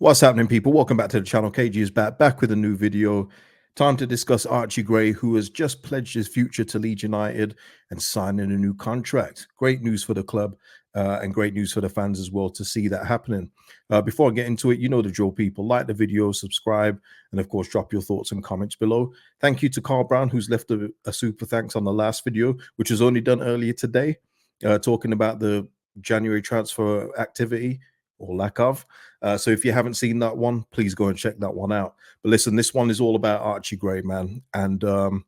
What's happening, people? Welcome back to the channel. KG is back with a new video. Time to discuss Archie Gray, who has just pledged his future to Leeds United and signing a new contract. Great news for the club and great news for the fans as well to see that happening. Before I get into it, you know the drill, people. Like the video, subscribe, and of course, drop your thoughts and comments below. Thank you to Carl Brown, who's left a super thanks on the last video, which was only done earlier today, talking about the January transfer activity or lack of. So if you haven't seen that one, please go and check that one out. But listen, this one is all about Archie Gray, man. And out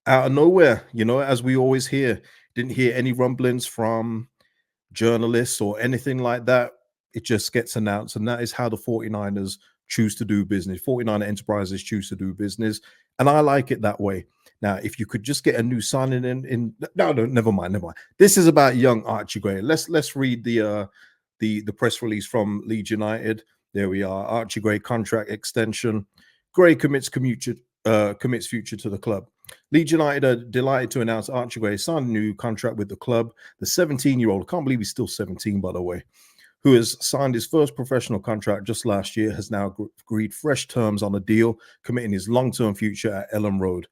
of nowhere, you know, as we always hear, didn't hear any rumblings from journalists or anything like that. It just gets announced. And that is how the 49ers choose to do business. 49er Enterprises choose to do business. And I like it that way. Now, if you could just get a new signing in no, never mind. This is about young Archie Gray. Let's read the press release from Leeds United. There we are. Archie Gray contract extension. Gray commits future to the club. Leeds United are delighted to announce Archie Gray signed a new contract with the club. The 17-year-old, can't believe he's still 17, by the way, who has signed his first professional contract just last year, has now agreed fresh terms on a deal, committing his long-term future at Ellen Road.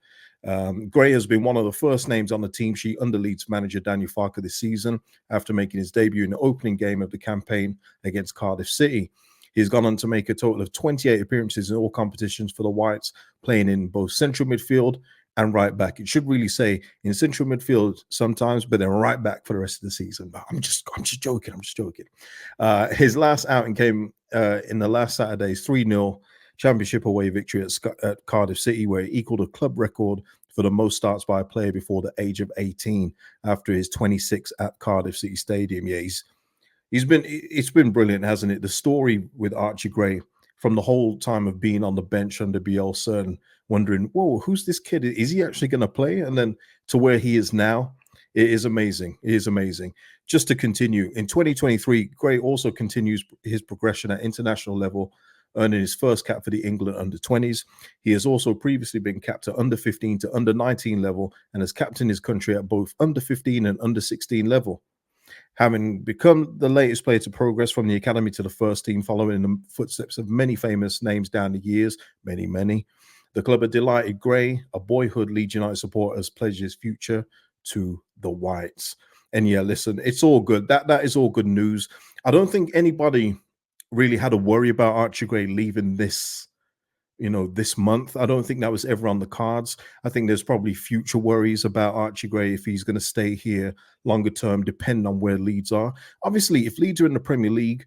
Gray has been one of the first names on the team sheet under Leeds manager Daniel Farke this season after making his debut in the opening game of the campaign against Cardiff City. He's gone on to make a total of 28 appearances in all competitions for the Whites, playing in both central midfield and right back. It should really say in central midfield sometimes, but then right back for the rest of the season. But I'm just joking. His last outing came in the last Saturday's 3-0 championship away victory at Cardiff City, where he equaled a club record for the most starts by a player before the age of 18 after his 26 at Cardiff City Stadium. Yeah, it's been brilliant, hasn't it? The story with Archie Gray from the whole time of being on the bench under Bielsa and wondering, whoa, who's this kid? Is he actually going to play? And then to where he is now, it is amazing. It is amazing. Just to continue, in 2023, Gray also continues his progression at international level, earning his first cap for the England under-20s. He has also previously been capped at under-15 to under-19 level and has captained his country at both under-15 and under-16 level. Having become the latest player to progress from the academy to the first team, following in the footsteps of many famous names down the years, many. The club are delighted Gray, a boyhood Leeds United supporter, has pledged his future to the Whites. And yeah, listen, it's all good. That is all good news. I don't think anybody really had to worry about Archie Gray leaving this month. I don't think that was ever on the cards. I think there's probably future worries about Archie Gray if he's going to stay here longer term, depending on where Leeds are. Obviously, if Leeds are in the Premier League,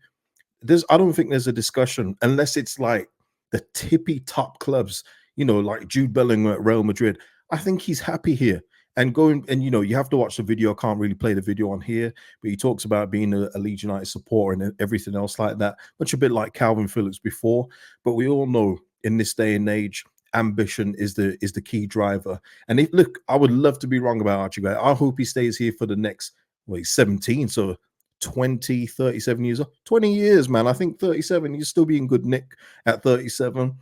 I don't think there's a discussion unless it's like the tippy top clubs, like Jude Bellingham at Real Madrid. I think he's happy here. And you have to watch the video. I can't really play the video on here, but he talks about being a Leeds United supporter and everything else like that, much a bit like Calvin Phillips before. But we all know in this day and age, ambition is the key driver. And look, I would love to be wrong about Archie Gray. I hope he stays here for the next, he's 17, so 20, 37 years, 20 years, man. I think 37, he's still be in good nick at 37.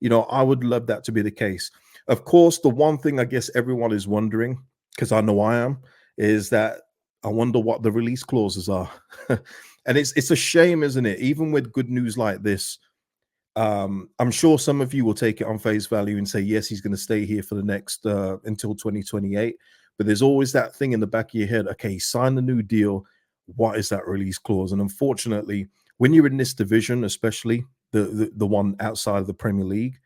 I would love that to be the case. Of course, the one thing I guess everyone is wondering, because I know I am, is that I wonder what the release clauses are. And it's a shame, isn't it? Even with good news like this, I'm sure some of you will take it on face value and say, yes, he's going to stay here for the next until 2028. But there's always that thing in the back of your head. Okay, sign the new deal. What is that release clause? And unfortunately, when you're in this division, especially the one outside of the Premier League,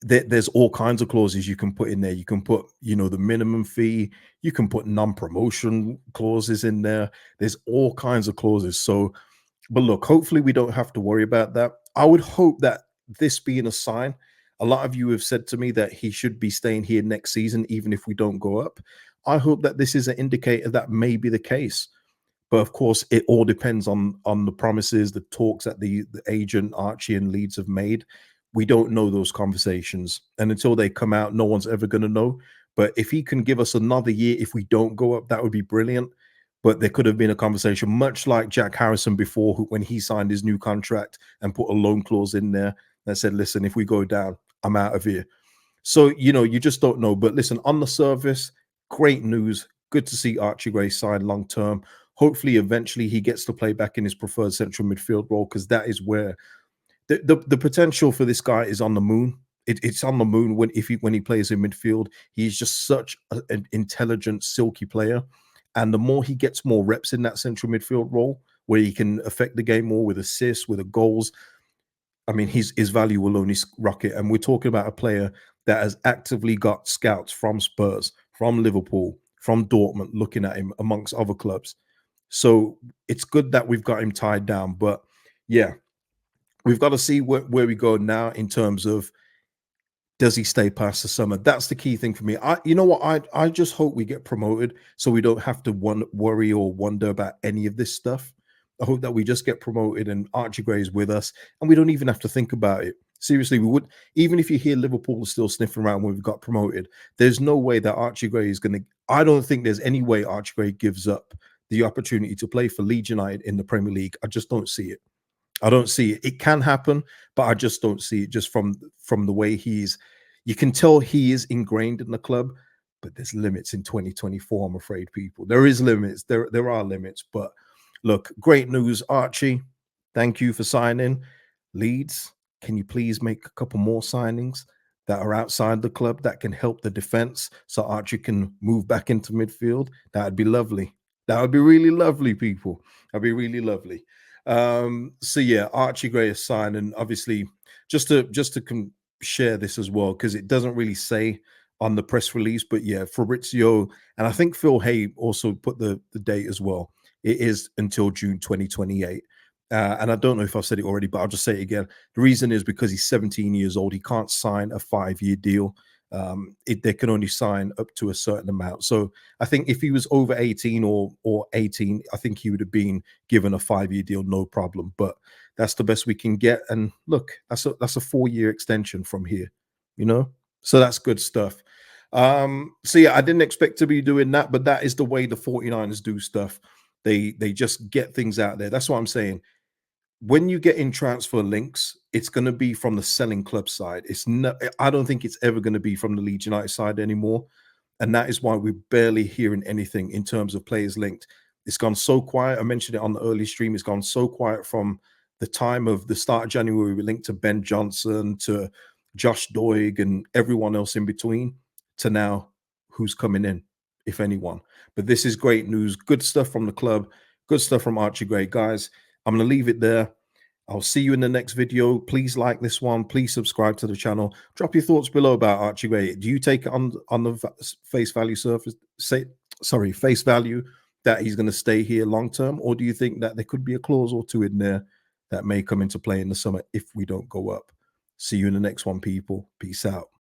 there's all kinds of clauses you can put in there. You can put, the minimum fee. You can put non-promotion clauses in there. There's all kinds of clauses. So, but look, hopefully we don't have to worry about that. I would hope that this being a sign, a lot of you have said to me that he should be staying here next season, even if we don't go up. I hope that this is an indicator that may be the case. But of course, it all depends on the promises, the talks that the agent Archie and Leeds have made. We don't know those conversations. And until they come out, no one's ever going to know. But if he can give us another year, if we don't go up, that would be brilliant. But there could have been a conversation, much like Jack Harrison before, when he signed his new contract and put a loan clause in there that said, listen, if we go down, I'm out of here. So, you just don't know. But listen, on the surface, great news. Good to see Archie Gray sign long-term. Hopefully, eventually, he gets to play back in his preferred central midfield role, because that is where the potential for this guy is on the moon. It's on the moon when he plays in midfield. He's just such an intelligent, silky player, and the more he gets more reps in that central midfield role, where he can affect the game more with assists, with the goals, I mean, his value will only rocket. And we're talking about a player that has actively got scouts from Spurs, from Liverpool, from Dortmund looking at him amongst other clubs. So it's good that we've got him tied down. But yeah, we've got to see where we go now in terms of, does he stay past the summer? That's the key thing for me. You know what? I just hope we get promoted, so we don't have to worry or wonder about any of this stuff. I hope that we just get promoted and Archie Gray is with us, and we don't even have to think about it. Seriously, we would. Even if you hear Liverpool still sniffing around when we've got promoted, there's no way that Archie Gray is going to. I don't think there's any way Archie Gray gives up the opportunity to play for Leeds United in the Premier League. I just don't see it. I don't see it. It can happen, but I just don't see it. Just from the way you can tell he is ingrained in the club. But there's limits in 2024. I'm afraid, people. There is limits. There are limits. But look, great news, Archie. Thank you for signing. Leeds, can you please make a couple more signings that are outside the club that can help the defense, so Archie can move back into midfield? That'd be lovely. That would be really lovely, people. That'd be really lovely. So yeah, Archie Gray is signed, and obviously, just to share this as well, because it doesn't really say on the press release, but yeah, Fabrizio and I think Phil Hay also put the date as well. It is until June 2028. And I don't know if I've said it already, but I'll just say it again. The reason is because he's 17 years old. He can't sign a 5-year deal. They can only sign up to a certain amount. So I think if he was over 18 or 18, I think he would have been given a 5-year deal, no problem. But that's the best we can get. And look, that's a 4-year extension from here, you know? So that's good stuff. So yeah, I didn't expect to be doing that, but that is the way the 49ers do stuff. They just get things out there. That's what I'm saying. When you get in transfer links, it's going to be from the selling club side. It's not, I don't think it's ever going to be from the Leeds United side anymore. And that is why we're barely hearing anything in terms of players linked. It's gone so quiet. I mentioned it on the early stream. It's gone so quiet from the time of the start of January. We linked to Ben Johnson, to Josh Doig, and everyone else in between, to now who's coming in, if anyone. But this is great news. Good stuff from the club. Good stuff from Archie Gray. Guys, I'm going to leave it there. I'll see you in the next video. Please like this one. Please subscribe to the channel. Drop your thoughts below about Archie Gray. Do you take it on the face value face value that he's going to stay here long term, or do you think that there could be a clause or two in there that may come into play in the summer if we don't go up? See you in the next one, people. Peace out.